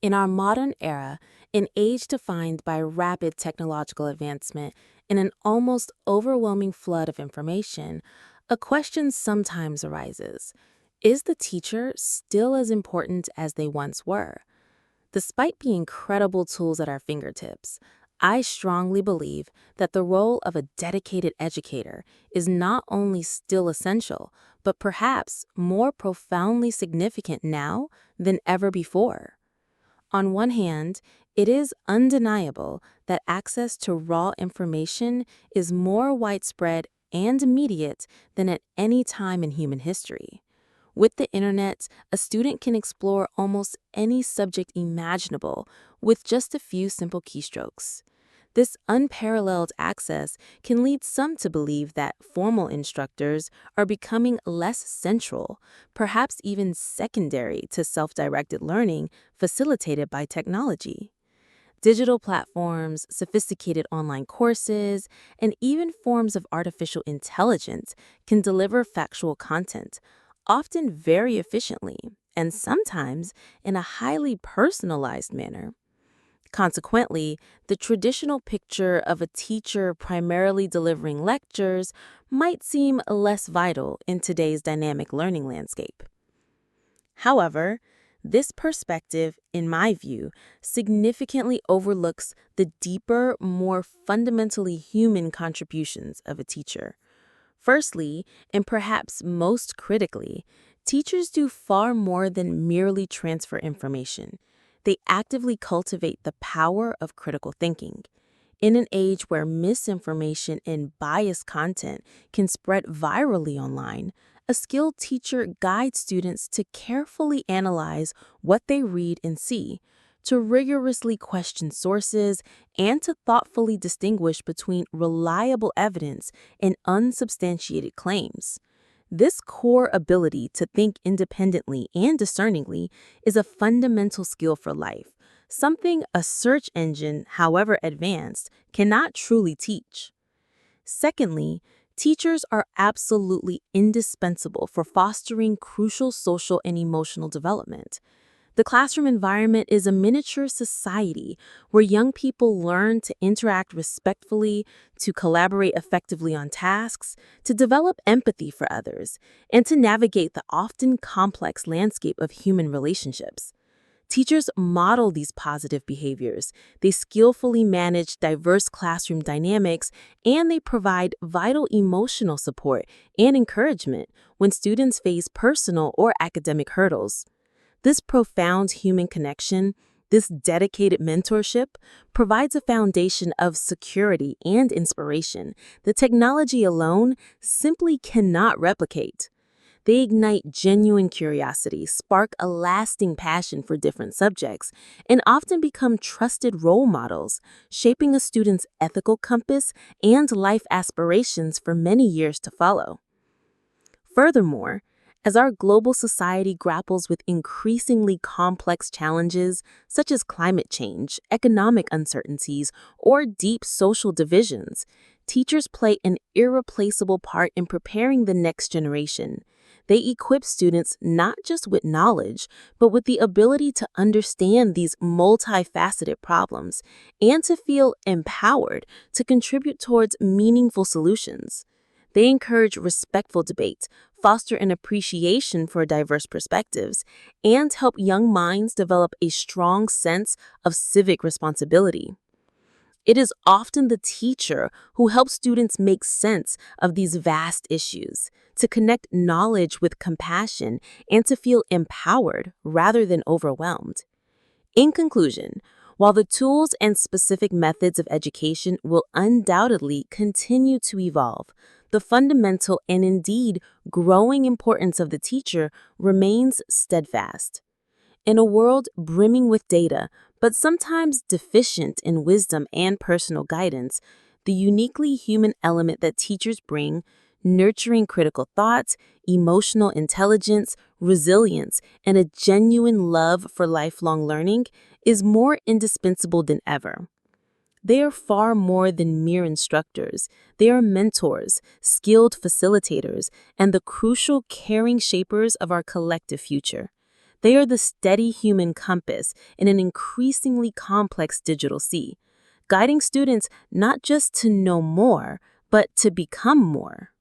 In our modern era, an age defined by rapid technological advancement and an almost overwhelming flood of information, a question sometimes arises. Is the teacher still as important as they once were? Despite the incredible tools at our fingertips, I strongly believe that the role of a dedicated educator is not only still essential, but perhaps more profoundly significant now than ever before. On one hand, it is undeniable that access to raw information is more widespread and immediate than at any time in human history. With the internet, a student can explore almost any subject imaginable with just a few simple keystrokes. This unparalleled access can lead some to believe that formal instructors are becoming less central, perhaps even secondary to self-directed learning facilitated by technology. Digital platforms, sophisticated online courses, and even forms of artificial intelligence can deliver factual content, often very efficiently, and sometimes in a highly personalized manner. Consequently, the traditional picture of a teacher primarily delivering lectures might seem less vital in today's dynamic learning landscape. However, this perspective, in my view, significantly overlooks the deeper, more fundamentally human contributions of a teacher. Firstly, and perhaps most critically, teachers do far more than merely transfer information. They actively cultivate the power of critical thinking. In an age where misinformation and biased content can spread virally online, a skilled teacher guides students to carefully analyze what they read and see, to rigorously question sources, and to thoughtfully distinguish between reliable evidence and unsubstantiated claims. This core ability to think independently and discerningly is a fundamental skill for life, something a search engine, however advanced, cannot truly teach. Secondly, teachers are absolutely indispensable for fostering crucial social and emotional development. The classroom environment is a miniature society where young people learn to interact respectfully, to collaborate effectively on tasks, to develop empathy for others, and to navigate the often complex landscape of human relationships. Teachers model these positive behaviors, they skillfully manage diverse classroom dynamics, and they provide vital emotional support and encouragement when students face personal or academic hurdles. This profound human connection, this dedicated mentorship, provides a foundation of security and inspiration that technology alone simply cannot replicate. They ignite genuine curiosity, spark a lasting passion for different subjects, and often become trusted role models, shaping a student's ethical compass and life aspirations for many years to follow. Furthermore, as our global society grapples with increasingly complex challenges such as climate change, economic uncertainties, or deep social divisions, teachers play an irreplaceable part in preparing the next generation. They equip students not just with knowledge, but with the ability to understand these multifaceted problems and to feel empowered to contribute towards meaningful solutions. They encourage respectful debate, foster an appreciation for diverse perspectives, and help young minds develop a strong sense of civic responsibility. It is often the teacher who helps students make sense of these vast issues, to connect knowledge with compassion, and to feel empowered rather than overwhelmed. In conclusion, while the tools and specific methods of education will undoubtedly continue to evolve, the fundamental and indeed growing importance of the teacher remains steadfast. In a world brimming with data, but sometimes deficient in wisdom and personal guidance, the uniquely human element that teachers bring, nurturing critical thought, emotional intelligence, resilience, and a genuine love for lifelong learning, is more indispensable than ever. They are far more than mere instructors. They are mentors, skilled facilitators, and the crucial caring shapers of our collective future. They are the steady human compass in an increasingly complex digital sea, guiding students not just to know more, but to become more.